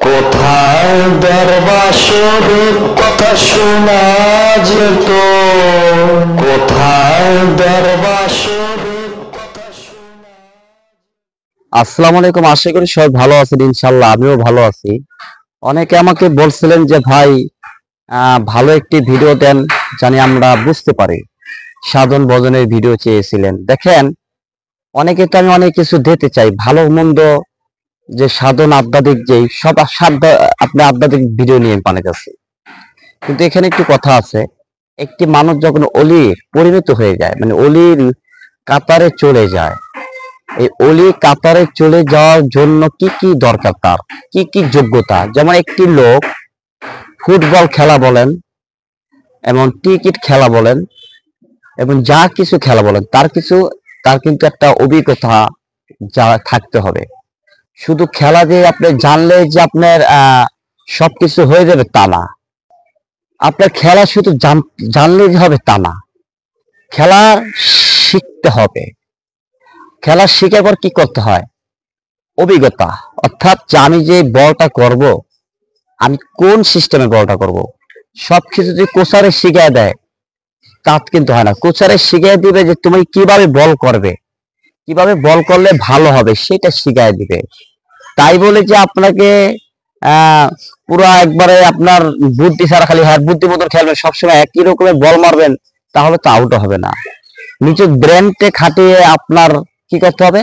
কোথায় দরবাসরের কথা শোনা যেত, কোথায় দরবাসরের কথা শোনা। আসসালামু আলাইকুম। আশা করি সবাই ভালো আছেন, ইনশাল্লাহ আমিও ভালো আছি। অনেকে আমাকে বলছিলেন যে ভাই ভালো একটি ভিডিও দেন জানি আমরা বুঝতে পারি, সাধন ভজনের ভিডিও চেয়েছিলেন। দেখেন, অনেকে তো আমি অনেক কিছু দিতে চাই, ভালো মন্দ যে সাধন আধ্যাত্মিক যেই সব আপনি আধ্যাত্মিক ভিডিও নিয়ে বানাইতেছি, কিন্তু এখানে একটি কথা আছে। একটি মানুষ যখন অলির পরিণত হয়ে যায়, মানে অলির কাতারে চলে যায়, এই অলি কাতারে চলে যাওয়ার জন্য কি কি দরকার, তার কি কি যোগ্যতা। যেমন একটি লোক ফুটবল খেলা বলেন, এমন টিকিট খেলা বলেন, এবং যা কিছু খেলা বলেন, তার কিন্তু একটা অভিজ্ঞতা যা থাকতে হবে। শুধু খেলা দিয়ে আপনি জানলে যে আপনার সবকিছু হয়ে যাবে তা না। আপনার খেলা শুধু জানলেই হবে তা না, খেলা শিখতে হবে। খেলা শিখার পর কি করতে হয়? অভিজ্ঞতা। অর্থাৎ যে আমি যে বলটা করব, আমি কোন সিস্টেমে বলটা করব, সবকিছু যদি কোচারে শিখিয়ে দেয় তা কিন্তু হয় না। কোচারে শিখিয়ে দিবে যে তুমি কিভাবে বল করবে, কিভাবে বল করলে ভালো হবে সেটা শিখিয়ে দিবে। তাই বলে যে আপনাকে পুরো একবারে আপনার বুদ্ধি ছাড়া খালি বুদ্ধি মতন খেলবেন, সবসময় একই রকমের বল মারবেন, তাহলে তো আউট হবে না। নিজের ব্রেনকে খাটিয়ে আপনার কি করতে হবে?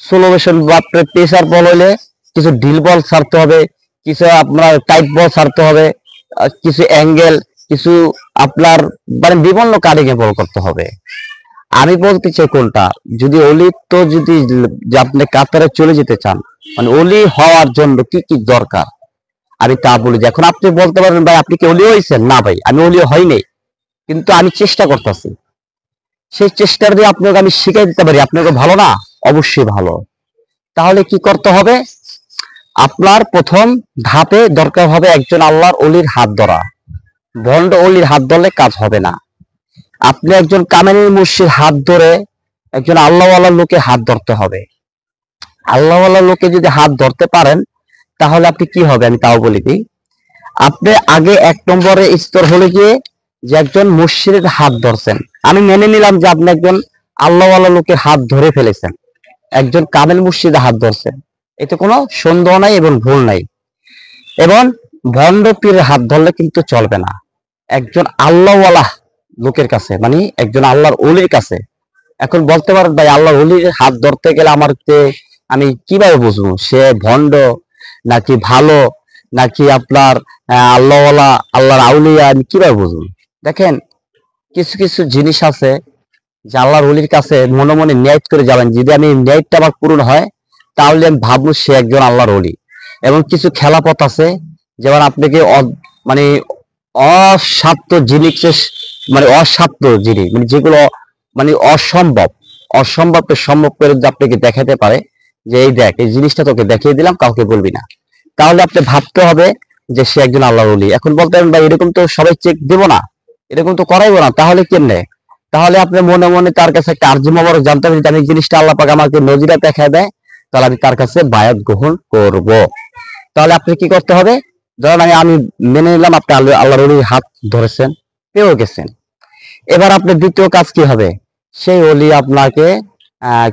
সোলোভেশন বা প্রেসার বল হইলে কিছু ঢিল বল ছাড়তে হবে, কিছু আপনার টাইট বল ছাড়তে হবে, কিছু অ্যাঙ্গেল, কিছু আপনার মানে বিভিন্ন কারিংয়ে বল করতে হবে। আমি বলতে চাই কোনটা, যদি অলি তো যদি যে আপনি কাতারে চলে যেতে চান, মানে অলি হওয়ার জন্য কি কি দরকার আমি তা বলি। যে এখন আপনি বলতে পারেন ভাই আপনি কি অলি হয়েছেন? না ভাই, আমি অলি হইনি, কিন্তু আমি চেষ্টা করতেছি। সেই চেষ্টার দিয়ে আপনাকে আমি শিখিয়ে দিতে পারি। আপনাকে ভালো না? অবশ্যই ভালো। তাহলে কি করতে হবে? আপনার প্রথম ধাপে দরকার হবে একজন আল্লাহর অলির হাত ধরা। ভণ্ড অলির হাত ধরলে কাজ হবে না। আপনি একজন কামেল মুর্শিদ হাত ধরে একজন আল্লাহওয়ালা লোকে হাত ধরতে হবে। আল্লাহওয়ালা লোকে যদি হাত ধরতে পারেন তাহলে আপনি কি হবে আমি তাও বলি দিই। আপনি আগে এক নম্বরে স্তর হলে গিয়ে যে একজন মুর্শিদের হাত ধরছেন, আমি মেনে নিলাম যে আপনি একজন আল্লাহওয়ালা লোকের হাত ধরে ফেলেছেন, একজন কামেল মুর্শিদের হাত ধরছেন, এতে কোনো সন্দেহ নাই এবং ভুল নাই। এবং ভণ্ড পীরের হাত ধরলে কিন্তু চলবে না। একজন আল্লাহওয়ালা লোকের কাছে, মানে একজন আল্লাহর অলির কাছে। এখন বলতে পারেন ভাই আল্লাহর অলির হাত ধরতে গেলে আমি কিভাবে বুঝবো সে ভণ্ড নাকি ভালো, নাকি আপনার আল্লাহওয়ালা, আল্লাহর আউলিয়া, আমি কিভাবে বুঝবো? দেখেন, কিছু কিছু জিনিস আছে যে আল্লাহর অলির কাছে মনে মনে নিয়ত করে যাবেন, যদি আমি নিয়তটা আমার পূরণ হয় তাহলে আমি ভাববো সে একজন আল্লাহর অলি। এবং কিছু খেলাপথ আছে, যেমন আপনাকে মানে অসাধ্য জিনিস, মানে অসাধ্য জিনিস, মানে যেগুলো মানে অসম্ভবকে সম্ভব করে যদি আপনাকে দেখাতে পারে যে এই দেখ এই জিনিসটা তোকে দেখিয়ে দিলাম, কাউকে বলবি না, তাহলে আপনি ভাবতে হবে যে সে একজন আল্লাহর ওলি। এখন বলতে পারেন ভাই এরকম তো সবাই চেক দিব না, এরকম তো করাইবো না, তাহলে কেমনে? তাহলে আপনি মনে মনে তার কাছে একটা আরজি মোবারক জানতে হবে, আমি জিনিসটা আল্লাহ পাক আমাকে নজিরা দেখা দেয়, তাহলে আমি তার কাছে বায়াত গ্রহণ করব। তাহলে আপনি কি করতে হবে? ধরেন আমি মেনে নিলাম আপনি আল্লাহর ওলির হাত ধরেছেন, পেয়েও গেছেন। এবার আপনার দ্বিতীয় কাজ কি হবে? সেই ওলি আপনাকে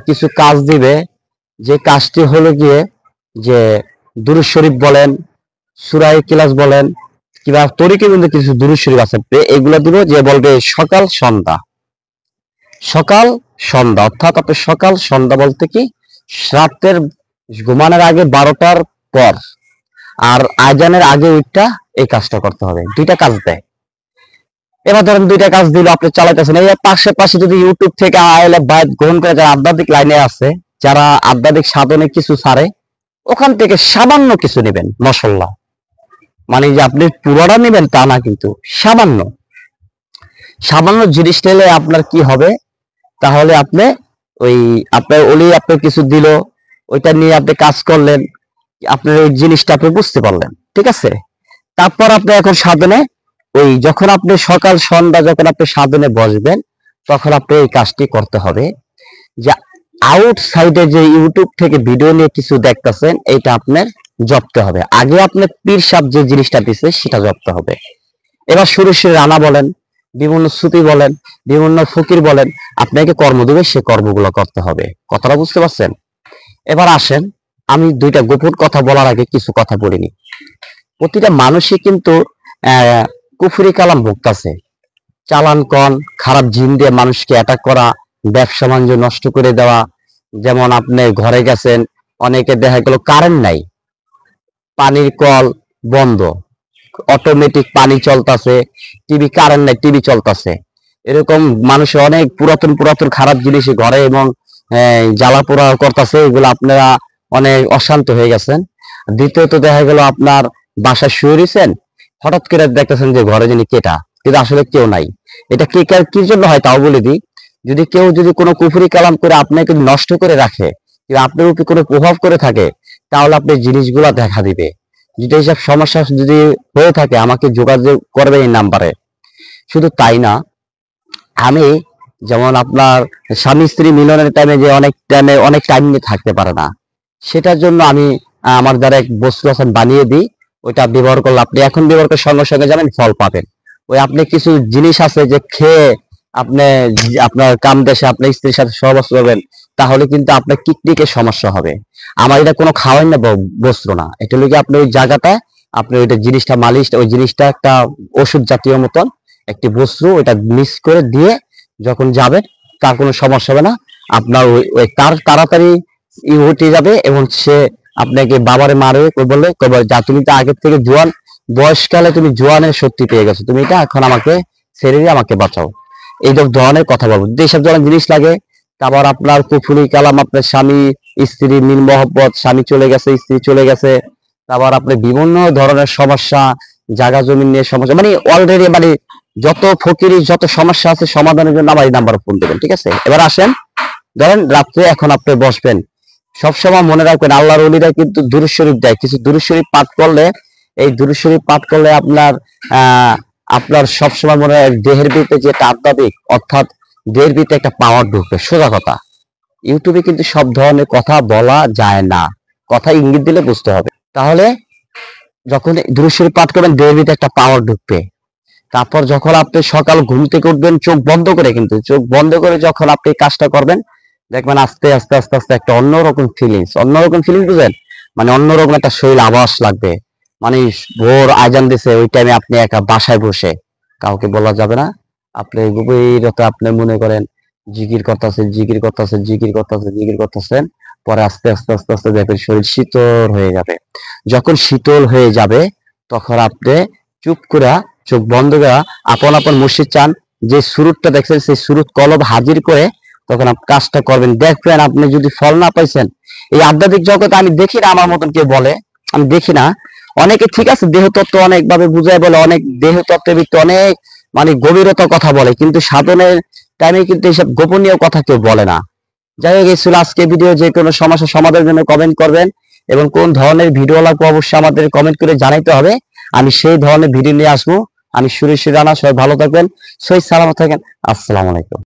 কিছু কাজ দিবে, যে কাজটি হলো গিয়ে যে দুরূদ শরীফ বলেন, সূরা ইখলাস বলেন, কিংবা তরিকে কিন্তু কিছু দুরূদ শরীফ আছে, এগুলো দিব, যে বলবে সকাল সন্ধ্যা, সকাল সন্ধ্যা। অর্থাৎ আপনি সকাল সন্ধ্যা বলতে কি, রাতের ঘুমানোর আগে 12টার পর আর আজানের আগে ওইটা এই কাজটা করতে হবে। দুইটা কাজ দেয়। এবার ধরেন দুইটা কাজ দিল, আপনি চালাইতেছেন। এই পাশাপাশি যদি ইউটিউব থেকে আইলে বায়াত গ্রহণ করে যারা আধ্যাত্মিক লাইনে আছে, যারা আধ্যাত্মিক সাধনে কিছু ছাড়ে, ওখান থেকে সামান্য কিছু নেবেন মশলা, মানে যে আপনি পুরোটা নেবেন তা না, কিন্তু সামান্য সামান্য জিনিস নিলে আপনার কি হবে? তাহলে আপনি ওই আপনার ওলি আপনার কিছু দিল, ওইটা নিয়ে আপনি কাজ করলেন, আপনার ওই জিনিসটা আপনি বুঝতে পারলেন, ঠিক আছে? তারপর আপনি এখন সাধনে, ওই যখন আপনি সকাল সন্ধ্যা যখন আপনি সাধনে বসবেন, তখন আপনি এই কাজটি করতে হবে যে আউটসাইডে যে ইউটিউব থেকে ভিডিও নিয়ে কিছু দেখতেছেন, এটা আপনার জপতে হবে। আগে আপনার পীর সাহেব যে জিনিসটা দিছে সেটা জপতে হবে। এবার সুরেশ্বরী রানা বলেন, বিভিন্ন সুফি বলেন, বিভিন্ন ফকির বলেন, আপনাকে কর্ম দেবে, সে কর্মগুলো করতে হবে। কথাটা বুঝতে পারছেন? এবার আসেন, আমি দুইটা গোপন কথা বলার আগে কিছু কথা বলিনি। প্রতিটা মানুষই কিন্তু কুফরি কালাম ভুগতাছে। চালান কন, খারাপ জিন দিয়ে মানুষকে অ্যাটাক করা, ব্যবসা বাণিজ্য নষ্ট করে দেওয়া। যেমন আপনি ঘরে গেছেন, অনেকে দেখা গেল কারেন্ট নাই, পানির কল বন্ধ, অটোমেটিক পানি চলতেছে, টিভি কারেন্ট নাই, টিভি চলতেছে। এরকম মানুষের অনেক পুরাতন পুরাতন খারাপ জিনিস ঘরে এবং জ্বালা পোড়া করতেছে, এগুলো আপনারা অনেক অশান্ত হয়ে গেছেন। দ্বিতীয়ত দেখা গেল আপনার বাসায় শুয়ে রয়েছেন, হঠাৎ করে দেখতেছেন যে ঘরে যিনি কেটা, কিন্তু আসলে কেউ নাই। এটা কে কি জন্য হয় তাও বলে দিই। যদি কেউ যদি কোনো কুফরি কালাম করে আপনাকে নষ্ট করে রাখে, কিংবা আপনার উপরে কোনো প্রভাব করে থাকে, তাহলে আপনি জিনিসগুলা দেখা দিবে। যদি এইসব সমস্যা যদি হয়ে থাকে, আমাকে যোগাযোগ করবে এই নাম্বারে। শুধু তাই না, আমি যেমন আপনার স্বামী স্ত্রী মিলনের টাইমে যে অনেক টাইমে অনেক টাইম নিয়ে থাকতে পারে না, সেটার জন্য আমি আমার দ্বারা এক বস্তু এখন বানিয়ে দিই। ওইটা ব্যবহার করলে আপনি এখন ব্যবহার করে সঙ্গে সঙ্গে যাবেন, ফল পাবেন। ওই আপনি কিছু জিনিস আছে যে খেয়ে আপনি আপনার কাম দেশে আপনার স্ত্রীর সাথে সহবাস করবেন, তাহলে কিন্তু আপনার কিডনিকে সমস্যা হবে। আমার এটা কোনো খাওয়াই না বস্ত্র না, এটা হলো কি আপনি ওই জায়গাটা আপনি ওইটা জিনিসটা মালিশ, ওই জিনিসটা একটা ওষুধ জাতীয় মতন একটি বস্তু, ওইটা মিক্স করে দিয়ে যখন যাবে, তার কোনো সমস্যা হবে না। আপনার ওই তার তাড়াতাড়ি উঠে যাবে এবং সে আপনাকে বাবারে মারবে, বললে যা তুমি তো আগের থেকে জোয়ান, বয়সকালে তুমি জোয়ানের শক্তি পেয়ে গেছো, তুমি এটা এখন আমাকে ছেড়ে দিয়ে আমাকে বাঁচাও। এই ধরনের কথা বলবো। যেসব ধরনের জিনিস লাগে, তারপর আপনার কুফুরি কালাম, আপনার স্বামী স্ত্রী মিল মহব্বত, স্বামী চলে গেছে, স্ত্রী চলে গেছে, তারপর আপনি বিভিন্ন ধরনের সমস্যা, জায়গা জমি নিয়ে সমস্যা, মানে অলরেডি মানে যত ফকিরি যত সমস্যা আছে সমাধানের জন্য আমার এই নাম্বারে ফোন দেবেন, ঠিক আছে? এবার আসেন, ধরেন রাত্রে এখন আপনি বসবেন, সবসময় মনে রাখবেন আল্লাহর ওলিরা কিন্তু দুরূদ শরীফ দেয়। কিছু দুরূদ শরীফ পাঠ করলে, এই দুরূদ শরীফ পাঠ করলে আপনার সবসময় মনে হয় দেহের ভিতরে যে একটা আধ্যাত্মিক, অর্থাৎ দেহের ভিতরে একটা পাওয়ার ঢুকবে। সোজা কথা, ইউটিউবে কিন্তু সব ধরনের কথা বলা যায় না, কথা ইঙ্গিত দিলে বুঝতে হবে। তাহলে যখন দুরূদ শরীফ পাঠ করবেন, দেহের ভিতরে একটা পাওয়ার ঢুকবে। তারপর যখন আপনি সকাল ঘুম থেকে উঠবেন, চোখ বন্ধ করে, কিন্তু চোখ বন্ধ করে যখন আপনি কাজটা করবেন, দেখবেন আস্তে আস্তে আস্তে আস্তে একটা অন্যরকম ফিলিংস বুঝেন, মানে অন্যরকম একটা শরীর আভাস লাগবে। মানে ভোর আজান দিছে, ওই টাইমে আপনি একা বাসায় বসে, কাউকে বলা যাবে না, আপনি গভীরত আপনি মনে করেন জিকির করতেছেন, পরে আস্তে আস্তে আস্তে আস্তে দেখবেন শরীর শীতল হয়ে যাবে। যখন শীতল হয়ে যাবে, তখন আপনি চুপ করে চোখ বন্ধ করে আপন আপন মসজিদ চান, যে সুরুতটা দেখছেন সেই সুরুত কলব হাজির করে তখন আপনি কাজটা করবেন। দেখবেন আপনি যদি ফল না পাইছেন, এই আধ্যাত্মিক জগতে আমি দেখি না আমার মতন কেউ বলে, আমি দেখি না। অনেকে ঠিক আছে দেহতত্ত্ব অনেক ভাবে বুঝায় বলে, অনেক দেহতত্ত্বের ভিত্তি অনেক মানে গভীরতা কথা বলে, কিন্তু সাধনের টাইমে কিন্তু এইসব গোপনীয় কথা কেউ বলে না। যাই হোক, এই ছিল আজকে ভিডিও। যে কোনো সমস্যা সমাধানের জন্য কমেন্ট করবেন, এবং কোন ধরনের ভিডিও লাগবে অবশ্যই আমাদের কমেন্ট করে জানাইতে হবে, আমি সেই ধরনের ভিডিও নিয়ে আসবো। আমি সুরেশ রানা, সবাই ভালো থাকবেন, সহি সালামত থাকেন। আসসালামু আলাইকুম।